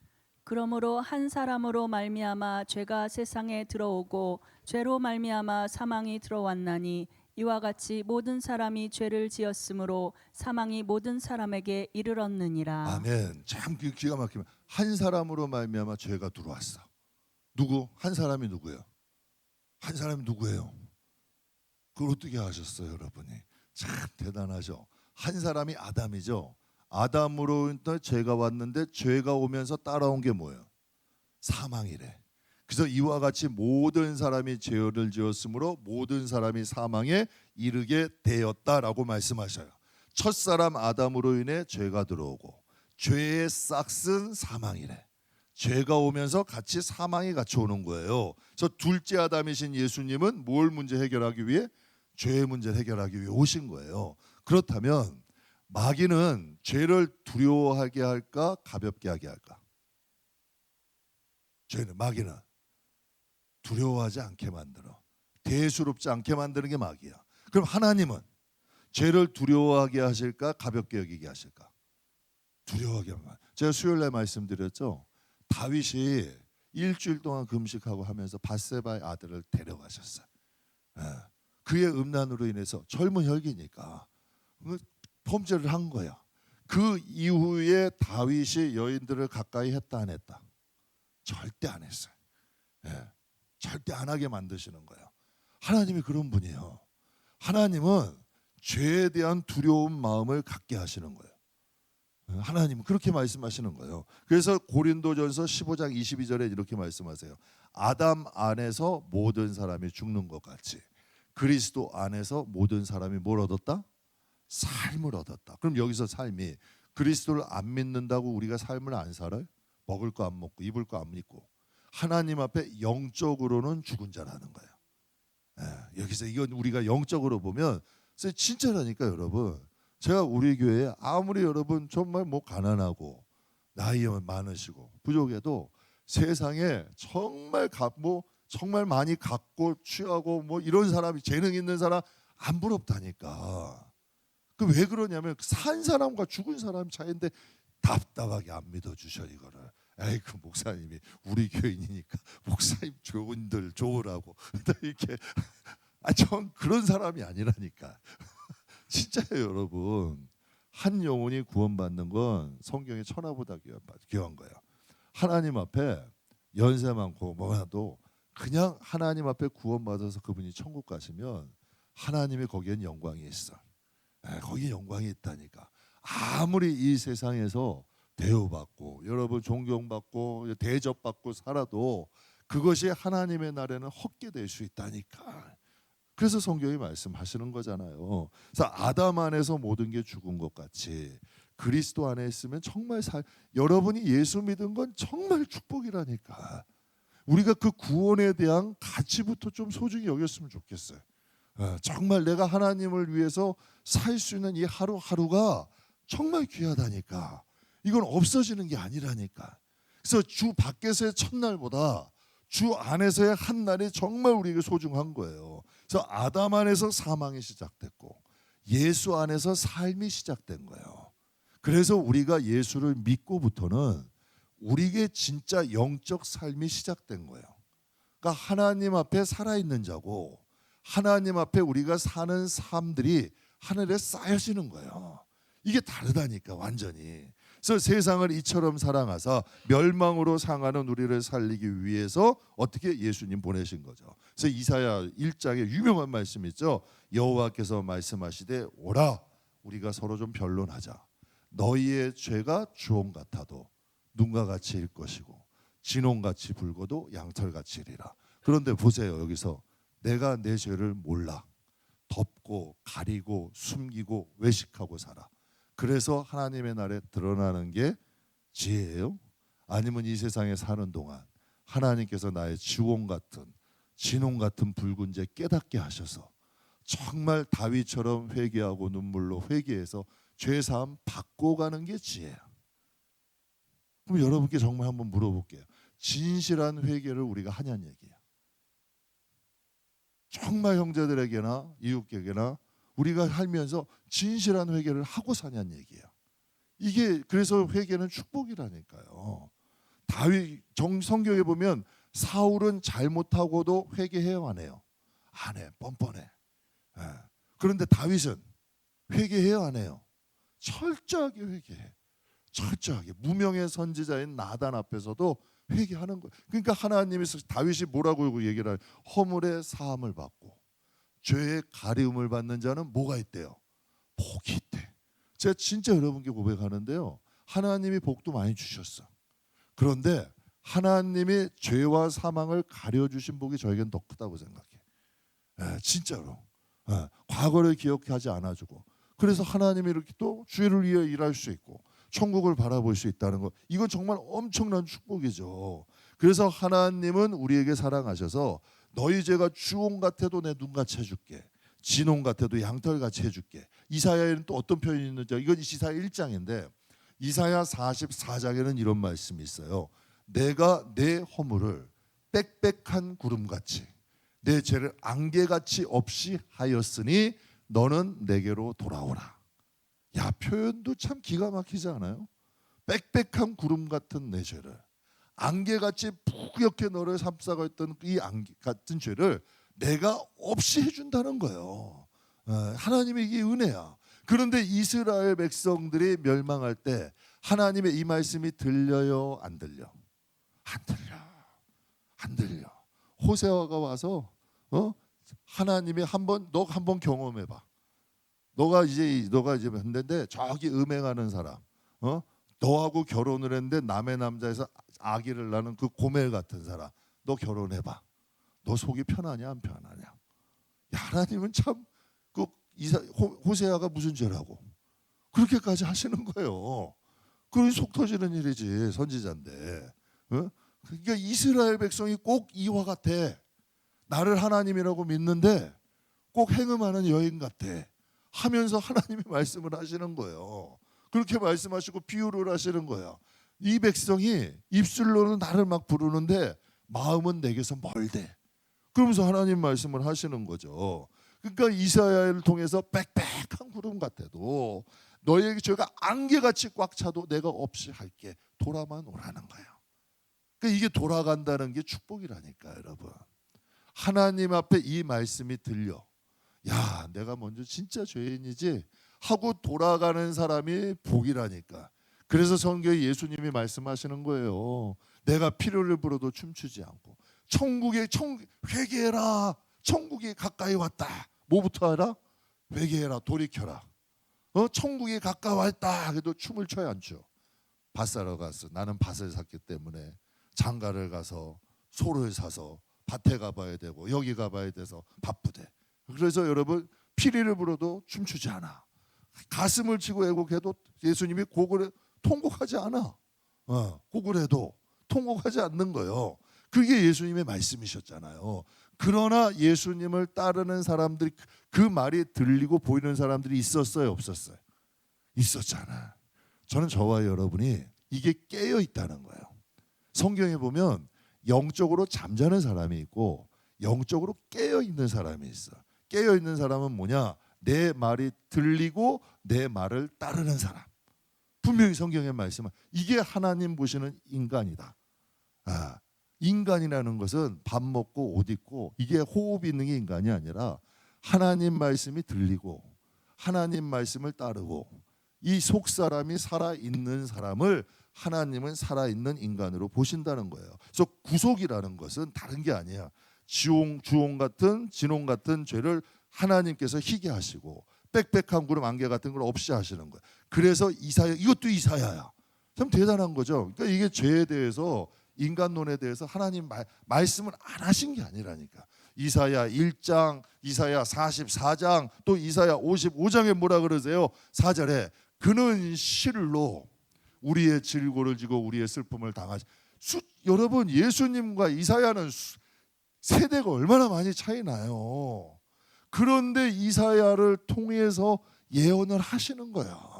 그러므로 한 사람으로 말미암아 죄가 세상에 들어오고 죄로 말미암아 사망이 들어왔나니 이와 같이 모든 사람이 죄를 지었으므로 사망이 모든 사람에게 이르렀느니라. 아멘. 참 기가 막히면 한 사람으로 말미암아 죄가 들어왔어. 누구? 한 사람이 누구예요? 한 사람이 누구예요? 그걸 어떻게 하셨어요, 여러분이? 참 대단하죠. 한 사람이 아담이죠. 아담으로 죄가 왔는데 죄가 오면서 따라온 게 뭐예요? 사망이래. 그래서 이와 같이 모든 사람이 죄를 지었으므로 모든 사람이 사망에 이르게 되었다라고 말씀하셔요. 첫사람 아담으로 인해 죄가 들어오고 죄의 싹슨 사망이래. 죄가 오면서 같이 사망이 같이 오는 거예요. 그래서 둘째 아담이신 예수님은 뭘 문제 해결하기 위해? 죄의 문제를 해결하기 위해 오신 거예요. 그렇다면 마귀는 죄를 두려워하게 할까 가볍게 하게 할까? 마귀는 두려워하지 않게 만들어, 대수롭지 않게 만드는 게 마귀야. 그럼 하나님은 죄를 두려워하게 하실까 가볍게 여기게 하실까? 두려워하게 하면. 제가 수요일날 말씀드렸죠. 다윗이 일주일 동안 금식하고 하면서 밧세바의 아들을 데려가셨어요. 그의 음란으로 인해서 젊은 혈기니까 범죄를 한 거야. 그 이후에 다윗이 여인들을 가까이 했다 안 했다? 절대 안 했어요. 절대 안 하게 만드시는 거예요. 하나님이 그런 분이에요. 하나님은 죄에 대한 두려운 마음을 갖게 하시는 거예요. 하나님은 그렇게 말씀하시는 거예요. 그래서 고린도전서 15장 22절에 이렇게 말씀하세요. 아담 안에서 모든 사람이 죽는 것 같이 그리스도 안에서 모든 사람이 뭘 얻었다? 삶을 얻었다. 그럼 여기서 삶이 그리스도를 안 믿는다고 우리가 삶을 안 살아요? 먹을 거 안 먹고 입을 거 안 입고 하나님 앞에 영적으로는 죽은 자라는 거예요. 여기서 이건 우리가 영적으로 보면 진짜라니까 여러분. 제가 우리 교회에 아무리 여러분 정말 가난하고 나이 많으시고 부족해도 세상에 정말 정말 많이 갖고 취하고 이런 사람이 재능 있는 사람 안 부럽다니까. 그 왜 그러냐면 산 사람과 죽은 사람 차이인데 답답하게 안 믿어주셔 이거를. 그 목사님이 우리 교인이니까 목사님 좋은들 좋으라고 이렇게 전 그런 사람이 아니라니까. 진짜예요 여러분. 한 영혼이 구원받는 건 성경의 천하보다 귀한 거예요. 하나님 앞에 연세 많고 뭐라도 그냥 하나님 앞에 구원받아서 그분이 천국 가시면 하나님이 거기엔 영광이 있어. 거기 영광이 있다니까. 아무리 이 세상에서 대우받고 여러분 존경받고 대접받고 살아도 그것이 하나님의 날에는 헛게 될 수 있다니까. 그래서 성경이 말씀하시는 거잖아요. 그래서 아담 안에서 모든 게 죽은 것 같이 그리스도 안에 있으면 정말 여러분이 예수 믿은 건 정말 축복이라니까. 우리가 그 구원에 대한 가치부터 좀 소중히 여겼으면 좋겠어요. 정말 내가 하나님을 위해서 살 수 있는 이 하루하루가 정말 귀하다니까. 이건 없어지는 게 아니라니까. 그래서 주 밖에서의 첫날보다 주 안에서의 한 날이 정말 우리에게 소중한 거예요. 그래서 아담 안에서 사망이 시작됐고 예수 안에서 삶이 시작된 거예요. 그래서 우리가 예수를 믿고부터는 우리에게 진짜 영적 삶이 시작된 거예요. 그러니까 하나님 앞에 살아있는 자고 하나님 앞에 우리가 사는 삶들이 하늘에 쌓여지는 거예요. 이게 다르다니까 완전히. 그래서 세상을 이처럼 사랑하사 멸망으로 상하는 우리를 살리기 위해서 어떻게 예수님 보내신 거죠. 그래서 이사야 1장에 유명한 말씀 있죠. 여호와께서 말씀하시되 오라 우리가 서로 좀 변론하자. 너희의 죄가 주홍 같아도 눈과 같이 일 것이고 진홍같이 붉어도 양털같이 이리라. 그런데 보세요. 여기서 내가 내 죄를 몰라. 덮고 가리고 숨기고 외식하고 살아. 그래서 하나님의 날에 드러나는 게 지혜예요? 아니면 이 세상에 사는 동안 하나님께서 나의 지홍 같은 진홍 같은 붉은 죄 깨닫게 하셔서 정말 다윗처럼 회개하고 눈물로 회개해서 죄사함 받고 가는 게 지혜야. 그럼 여러분께 정말 한번 물어볼게요. 진실한 회개를 우리가 하냐는 얘기야. 정말 형제들에게나 이웃에게나 우리가 살면서 진실한 회개를 하고 사냐는 얘기야. 이게 그래서 회개는 축복이라니까요. 다윗 성경에 보면 사울은 잘못하고도 회개해요, 안 해요? 안 해, 뻔뻔해. 예. 그런데 다윗은 회개해요, 안 해요? 철저하게 회개해. 철저하게 무명의 선지자인 나단 앞에서도 회개하는 거예요. 그러니까 하나님이 다윗이 뭐라고 얘기를 해요? 허물의 사함을 받고 죄의 가리움을 받는 자는 뭐가 있대요? 복이 있대. 제가 진짜 여러분께 고백하는데요. 하나님이 복도 많이 주셨어. 그런데 하나님이 죄와 사망을 가려주신 복이 저에겐 더 크다고 생각해. 진짜로. 과거를 기억하지 않아주고 그래서 하나님이 이렇게 또 주의를 위해 일할 수 있고 천국을 바라볼 수 있다는 거, 이건 정말 엄청난 축복이죠. 그래서 하나님은 우리에게 사랑하셔서 너희 죄가 주홍 같아도 내 눈같이 해줄게, 진홍 같아도 양털같이 해줄게. 이사야에는 또 어떤 표현이 있는지, 이건 이사야 1장인데 이사야 44장에는 이런 말씀이 있어요. 내가 내 허물을 빽빽한 구름같이 내 죄를 안개같이 없이 하였으니 너는 내게로 돌아오라. 야, 표현도 참 기가 막히지 않아요? 빽빽한 구름 같은 내 죄를 안개같이 뿌옇게 너를 삽사고 했던 이 안개 같은 죄를 내가 없이 해준다는 거예요. 하나님의 이게 은혜야. 그런데 이스라엘 백성들이 멸망할 때 하나님의 이 말씀이 들려요, 안 들려? 안 들려. 안 들려. 호세아가 와서 하나님이 너 한번 경험해봐. 너가 이제 했는데 저기 음행하는 사람, 너하고 결혼을 했는데 남의 남자에서 아기를 낳는 그 고멜 같은 사람, 너 결혼해봐. 너 속이 편하냐 안 편하냐? 야, 하나님은 참 그 호세아가 무슨 죄라고 그렇게까지 하시는 거예요. 그건 속 터지는 일이지, 선지자인데. 그러니까 이스라엘 백성이 꼭 이와 같아. 나를 하나님이라고 믿는데 꼭 행음하는 여인 같아 하면서 하나님이 말씀을 하시는 거예요. 그렇게 말씀하시고 비유를 하시는 거예요. 이 백성이 입술로는 나를 막 부르는데 마음은 내게서 멀대. 그러면서 하나님 말씀을 하시는 거죠. 그러니까 이사야를 통해서 빽빽한 구름 같아도 너희에게 죄가 안개같이 꽉 차도 내가 없이 할게. 돌아만 오라는 거예요. 그러니까 이게 돌아간다는 게 축복이라니까, 여러분. 하나님 앞에 이 말씀이 들려. 야, 내가 먼저 진짜 죄인이지 하고 돌아가는 사람이 복이라니까. 그래서 성경에 예수님이 말씀하시는 거예요. 내가 피를 불어도 춤추지 않고 회개해라. 천국이 가까이 왔다. 뭐부터 하라? 회개해라. 돌이켜라. 천국이 가까웠다 해도 춤을 춰야 안 춰. 밭 사러 갔어. 나는 밭을 샀기 때문에 장가를 가서 소를 사서 밭에 가봐야 되고 여기 가봐야 돼서 바쁘대. 그래서 여러분, 피리를 불어도 춤추지 않아. 가슴을 치고 애곡해도 예수님이 곡을 통곡하지 않아. 곡을 해도 통곡하지 않는 거예요. 그게 예수님의 말씀이셨잖아요. 그러나 예수님을 따르는 사람들이, 그 말이 들리고 보이는 사람들이 있었어요, 없었어요? 있었잖아. 저는 저와 여러분이 이게 깨어 있다는 거예요. 성경에 보면 영적으로 잠자는 사람이 있고 영적으로 깨어 있는 사람이 있어. 깨어 있는 사람은 뭐냐? 내 말이 들리고 내 말을 따르는 사람. 분명히 성경의 말씀은 이게 하나님 보시는 인간이다. 인간이라는 것은 밥 먹고 옷 입고 이게 호흡 있는 게 인간이 아니라 하나님 말씀이 들리고 하나님 말씀을 따르고 이 속 사람이 살아 있는 사람을 하나님은 살아 있는 인간으로 보신다는 거예요. 그래서 구속이라는 것은 다른 게 아니야. 주홍 같은 진홍 같은 죄를 하나님께서 희게 하시고 빽빽한 구름 안개 같은 걸 없이 하시는 거예요. 그래서 이사야, 이것도 이사야야. 참 대단한 거죠. 그러니까 이게 죄에 대해서, 인간론에 대해서 하나님 말씀을 안 하신 게 아니라니까. 이사야 1장, 이사야 44장, 또 이사야 55장에 뭐라 그러세요? 4절에 그는 실로 우리의 질고를 지고 우리의 슬픔을 당하시. 여러분, 예수님과 이사야는 세대가 얼마나 많이 차이 나요. 그런데 이사야를 통해서 예언을 하시는 거야.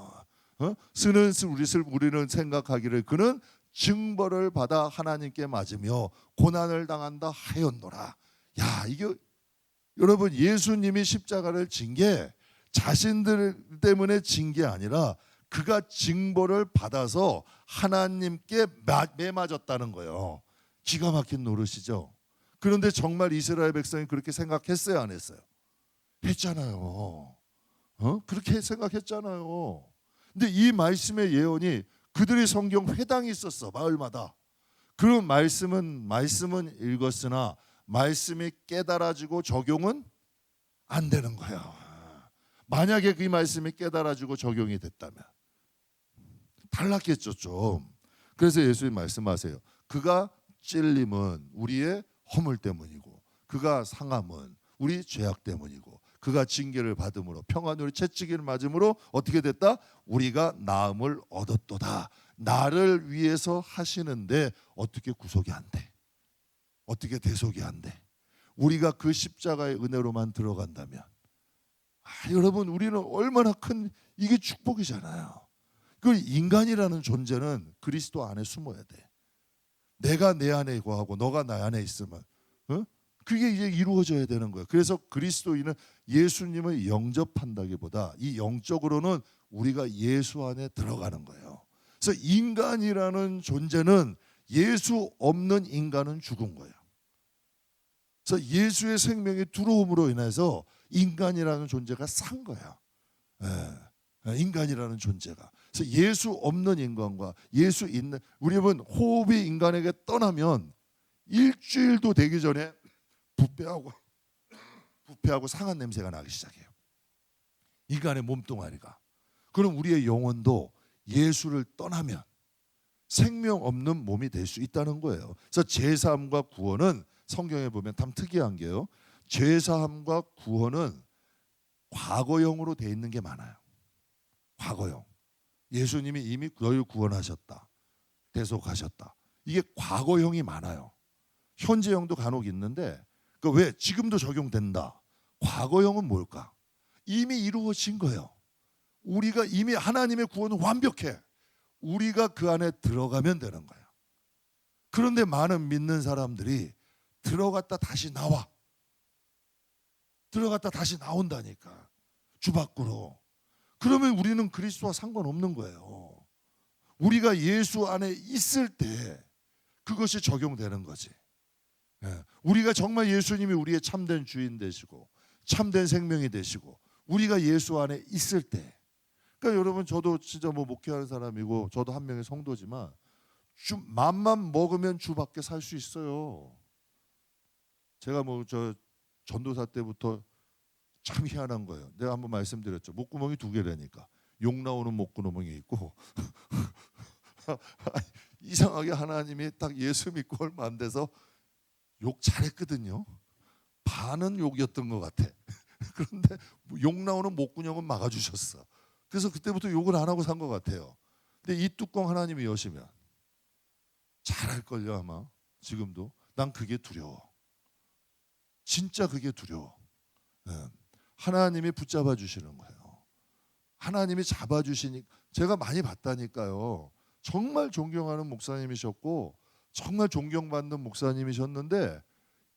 우리는 생각하기를 그는 징벌을 받아 하나님께 맞으며 고난을 당한다 하였노라. 야, 이게 여러분, 예수님이 십자가를 진 게 자신들 때문에 진 게 아니라 그가 징벌을 받아서 하나님께 매맞았다는 거예요. 기가 막힌 노릇이죠. 그런데 정말 이스라엘 백성이 그렇게 생각했어요, 안 했어요? 했잖아요. 그렇게 생각했잖아요. 근데 이 말씀의 예언이, 그들의 성경 회당이 있었어, 마을마다. 그런 말씀은 읽었으나 말씀이 깨달아지고 적용은 안 되는 거야. 만약에 그 말씀이 깨달아지고 적용이 됐다면 달랐겠죠, 좀. 그래서 예수님 말씀하세요. 그가 찔림은 우리의 허물 때문이고, 그가 상함은 우리 죄악 때문이고, 그가 징계를 받음으로 평안으로 채찍을 맞음으로 어떻게 됐다? 우리가 나음을 얻었도다. 나를 위해서 하시는데 어떻게 구속이 안 돼? 어떻게 대속이 안 돼? 우리가 그 십자가의 은혜로만 들어간다면, 여러분, 우리는 얼마나 큰, 이게 축복이잖아요. 그 인간이라는 존재는 그리스도 안에 숨어야 돼. 내가 내 안에 거하고 너가 나 안에 있으면, 그게 이제 이루어져야 되는 거예요. 그래서 그리스도인은 예수님을 영접한다기보다 이 영적으로는 우리가 예수 안에 들어가는 거예요. 그래서 인간이라는 존재는, 예수 없는 인간은 죽은 거예요. 그래서 예수의 생명이 들어옴으로 인해서 인간이라는 존재가 산 거야. 인간이라는 존재가. 그래서 예수 없는 인간과 예수 있는, 우리는 호흡이 인간에게 떠나면 일주일도 되기 전에 부패하고 상한 냄새가 나기 시작해요. 인간의 몸뚱아리가. 그럼 우리의 영혼도 예수를 떠나면 생명 없는 몸이 될 수 있다는 거예요. 그래서 제사함과 구원은 성경에 보면 참 특이한 게요. 제사함과 구원은 과거형으로 돼 있는 게 많아요. 과거형. 예수님이 이미 너희를 구원하셨다, 대속하셨다. 이게 과거형이 많아요. 현재형도 간혹 있는데, 왜 지금도 적용된다. 과거형은 뭘까? 이미 이루어진 거예요. 우리가 이미 하나님의 구원은 완벽해. 우리가 그 안에 들어가면 되는 거예요. 그런데 많은 믿는 사람들이 들어갔다 다시 나와. 들어갔다 다시 나온다니까. 주 밖으로. 그러면 우리는 그리스도와 상관없는 거예요. 우리가 예수 안에 있을 때 그것이 적용되는 거지. 우리가 정말 예수님이 우리의 참된 주인 되시고 참된 생명이 되시고 우리가 예수 안에 있을 때, 그러니까 여러분, 저도 진짜 목회하는 사람이고 저도 한 명의 성도지만 맘만 먹으면 주밖에 살 수 있어요. 제가 저 전도사 때부터 참 희한한 거예요. 내가 한번 말씀드렸죠. 목구멍이 두 개라니까. 욕 나오는 목구멍이 있고 이상하게 하나님이 딱 예수 믿고 얼마 안 돼서 욕 잘했거든요. 반은 욕이었던 것 같아. 그런데 욕 나오는 목구멍은 막아주셨어. 그래서 그때부터 욕을 안 하고 산 것 같아요. 근데 이 뚜껑 하나님이 여시면 잘할걸요, 아마. 지금도. 난 그게 두려워. 진짜 그게 두려워. 하나님이 붙잡아 주시는 거예요. 하나님이 잡아주시니, 제가 많이 봤다니까요. 정말 존경하는 목사님이셨고 정말 존경받는 목사님이셨는데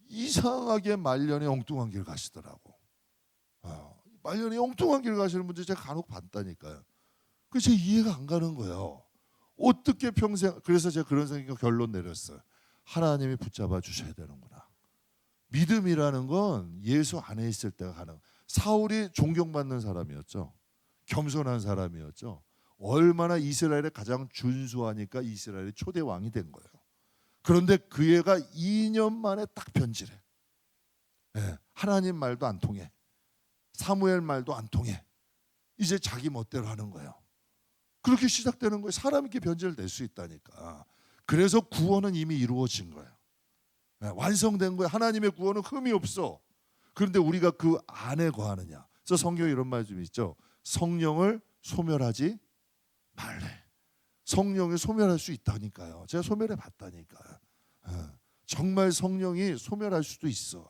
이상하게 말년에 엉뚱한 길 가시더라고. 말년에 엉뚱한 길 가시는 분들 제가 간혹 봤다니까요. 그래서 제 이해가 안 가는 거예요. 어떻게 평생. 그래서 제가 그런 생각, 결론 내렸어요. 하나님이 붙잡아 주셔야 되는구나. 믿음이라는 건 예수 안에 있을 때가 가능. 사울이 존경받는 사람이었죠. 겸손한 사람이었죠. 얼마나 이스라엘에 가장 준수하니까 이스라엘의 초대 왕이 된 거예요. 그런데 그 애가 2년 만에 딱 변질해. 하나님 말도 안 통해. 사무엘 말도 안 통해. 이제 자기 멋대로 하는 거예요. 그렇게 시작되는 거예요. 사람이 이렇게 변질을 낼 수 있다니까. 그래서 구원은 이미 이루어진 거예요. 완성된 거예요. 하나님의 구원은 흠이 없어. 그런데 우리가 그 안에 거하느냐. 그래서 성경에 이런 말 좀 있죠. 성령을 소멸하지 말래. 성령이 소멸할 수 있다니까요. 제가 소멸해 봤다니까요. 정말 성령이 소멸할 수도 있어.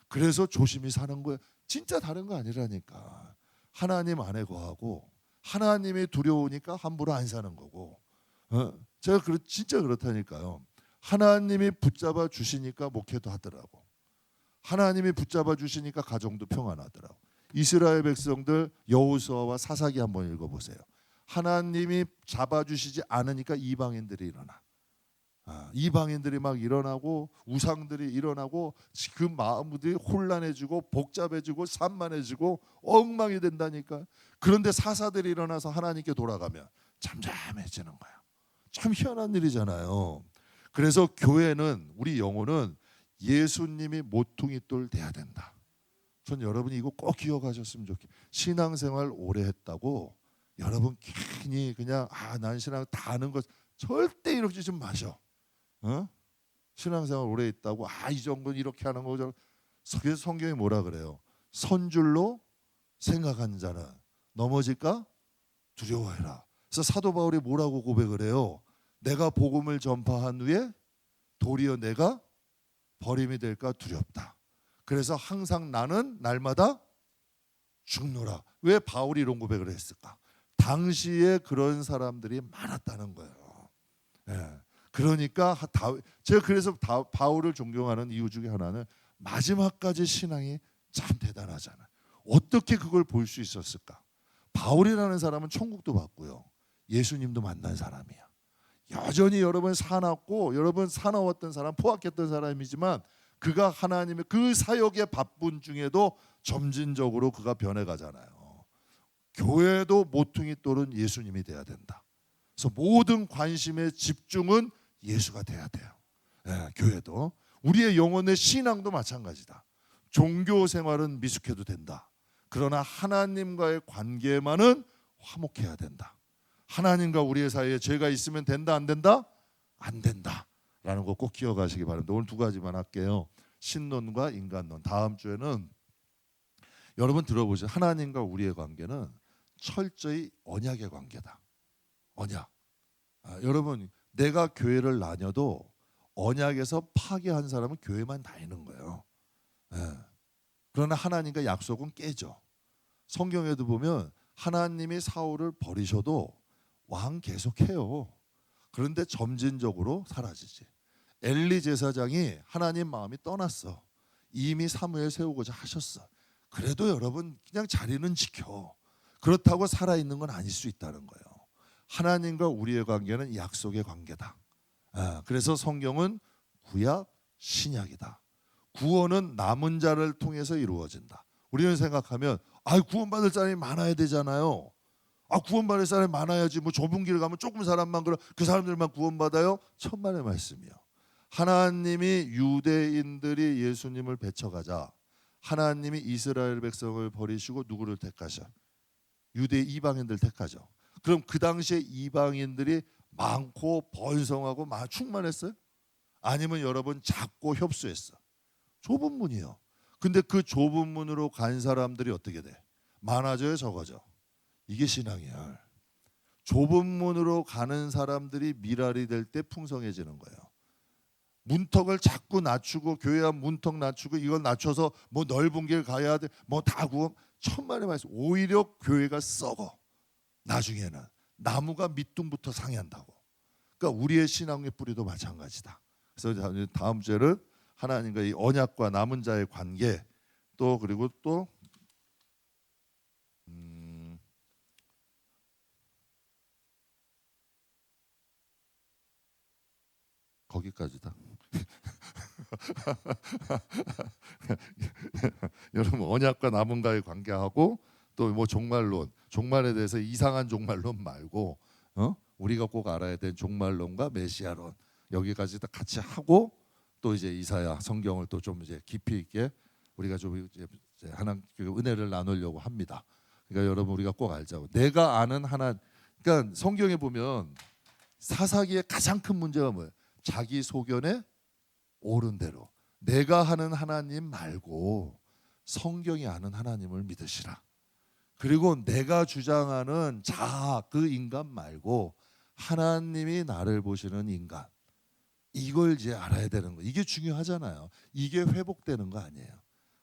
그래서 조심히 사는 거예요. 진짜 다른 거 아니라니까. 하나님 안에 거하고 하나님이 두려우니까 함부로 안 사는 거고. 제가 진짜 그렇다니까요. 하나님이 붙잡아 주시니까 목회도 하더라고. 하나님이 붙잡아 주시니까 가정도 평안하더라고. 이스라엘 백성들 여호수아와 사사기 한번 읽어보세요. 하나님이 잡아주시지 않으니까 이방인들이 일어나. 이방인들이 막 일어나고 우상들이 일어나고 그 마음들이 혼란해지고 복잡해지고 산만해지고 엉망이 된다니까. 그런데 사사들이 일어나서 하나님께 돌아가면 잠잠해지는 거야. 참 희한한 일이잖아요. 그래서 교회는, 우리 영혼은 예수님이 모퉁이돌 돼야 된다. 전 여러분이 이거 꼭 기억하셨으면 좋겠어요. 신앙생활 오래 했다고 여러분 괜히 그냥 난 신앙 다 아는 것 절대 이러지 좀 마셔. 신앙생활 오래 있다고 이 정도는 이렇게 하는 거죠. 그래서 성경이 뭐라 그래요? 선줄로 생각하는 자는 넘어질까 두려워해라. 그래서 사도 바울이 뭐라고 고백을 해요? 내가 복음을 전파한 후에 도리어 내가 버림이 될까 두렵다. 그래서 항상 나는 날마다 죽노라. 왜 바울이 이런 고백을 했을까? 당시에 그런 사람들이 많았다는 거예요. 그러니까 제가 그래서 바울을 존경하는 이유 중에 하나는 마지막까지 신앙이 참 대단하잖아요. 어떻게 그걸 볼 수 있었을까? 바울이라는 사람은 천국도 봤고요. 예수님도 만난 사람이야. 여전히 여러분 사납고 여러분 사나웠던 사람, 포악했던 사람이지만 그가 하나님의 그 사역의 바쁜 중에도 점진적으로 그가 변해가잖아요. 교회도 모퉁이 돌은 예수님이 돼야 된다. 그래서 모든 관심의 집중은 예수가 돼야 돼요. 교회도. 우리의 영혼의 신앙도 마찬가지다. 종교 생활은 미숙해도 된다. 그러나 하나님과의 관계만은 화목해야 된다. 하나님과 우리의 사이에 죄가 있으면 된다 안 된다? 안 된다 라는 거 꼭 기억하시기 바랍니다. 오늘 두 가지만 할게요. 신론과 인간론. 다음 주에는 여러분 들어보세요. 하나님과 우리의 관계는 철저히 언약의 관계다. 언약. 여러분 내가 교회를 나뉘어도 언약에서 파괴한 사람은 교회만 다니는 거예요. 그러나 하나님과 약속은 깨져. 성경에도 보면 하나님이 사울을 버리셔도 왕 계속해요. 그런데 점진적으로 사라지지. 엘리 제사장이 하나님 마음이 떠났어. 이미 사무엘 세우고자 하셨어. 그래도 여러분 그냥 자리는 지켜. 그렇다고 살아있는 건 아닐 수 있다는 거예요. 하나님과 우리의 관계는 약속의 관계다. 그래서 성경은 구약, 신약이다. 구원은 남은 자를 통해서 이루어진다. 우리는 생각하면 구원받을 사람이 많아야 되잖아요. 구원받을 사람이 많아야지 뭐 좁은 길 가면 조금 사람만 그 사람들만 구원받아요? 천만의 말씀이요. 하나님이 유대인들이 예수님을 배척하자 하나님이 이스라엘 백성을 버리시고 누구를 택하셔? 유대 이방인들 택하죠. 그럼 그 당시에 이방인들이 많고 번성하고 충만했어요? 아니면 여러분 작고 협소했어? 좁은 문이요. 근데 그 좁은 문으로 간 사람들이 어떻게 돼? 많아져요, 적어져? 이게 신앙이야. 좁은 문으로 가는 사람들이 미랄이 될 때 풍성해지는 거예요. 문턱을 자꾸 낮추고 교회 앞 문턱 낮추고 이걸 낮춰서 뭐 넓은 길 가야 돼. 뭐 다 구원. 천만의 말씀. 오히려 교회가 썩어. 나중에는 나무가 밑둥부터 상해한다고. 그러니까 우리의 신앙의 뿌리도 마찬가지다. 그래서 다음 주에는 하나님과 이 언약과 남은 자의 관계 또 그리고 또 거기까지다. 여러분 언약과 남은가의 관계하고 또 뭐 종말론, 종말에 대해서 이상한 종말론 말고 우리가 꼭 알아야 될 종말론과 메시아론 여기까지 다 같이 하고 또 이제 이사야 성경을 또 좀 이제 깊이 있게 우리가 좀 이제 하나님 은혜를 나누려고 합니다. 그러니까 여러분 우리가 꼭 알자고. 내가 아는 하나 그러니까 성경에 보면 사사기의 가장 큰 문제가 뭐예요? 자기 소견에 옳은 대로 내가 하는 하나님 말고 성경이 아는 하나님을 믿으시라. 그리고 내가 주장하는 자아 그 인간 말고 하나님이 나를 보시는 인간, 이걸 이제 알아야 되는 거. 이게 중요하잖아요. 이게 회복되는 거 아니에요.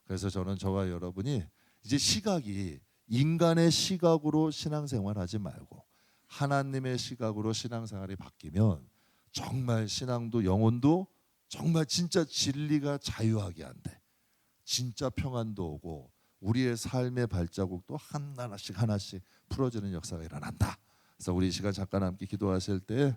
그래서 저는 저와 여러분이 이제 시각이 인간의 시각으로 신앙생활하지 말고 하나님의 시각으로 신앙생활이 바뀌면 정말 신앙도 영혼도 정말 진짜 진리가 자유하게 한대. 진짜 평안도 오고 우리의 삶의 발자국도 하나씩 하나씩 풀어지는 역사가 일어난다. 그래서 우리 이 시간 잠깐 함께 기도하실 때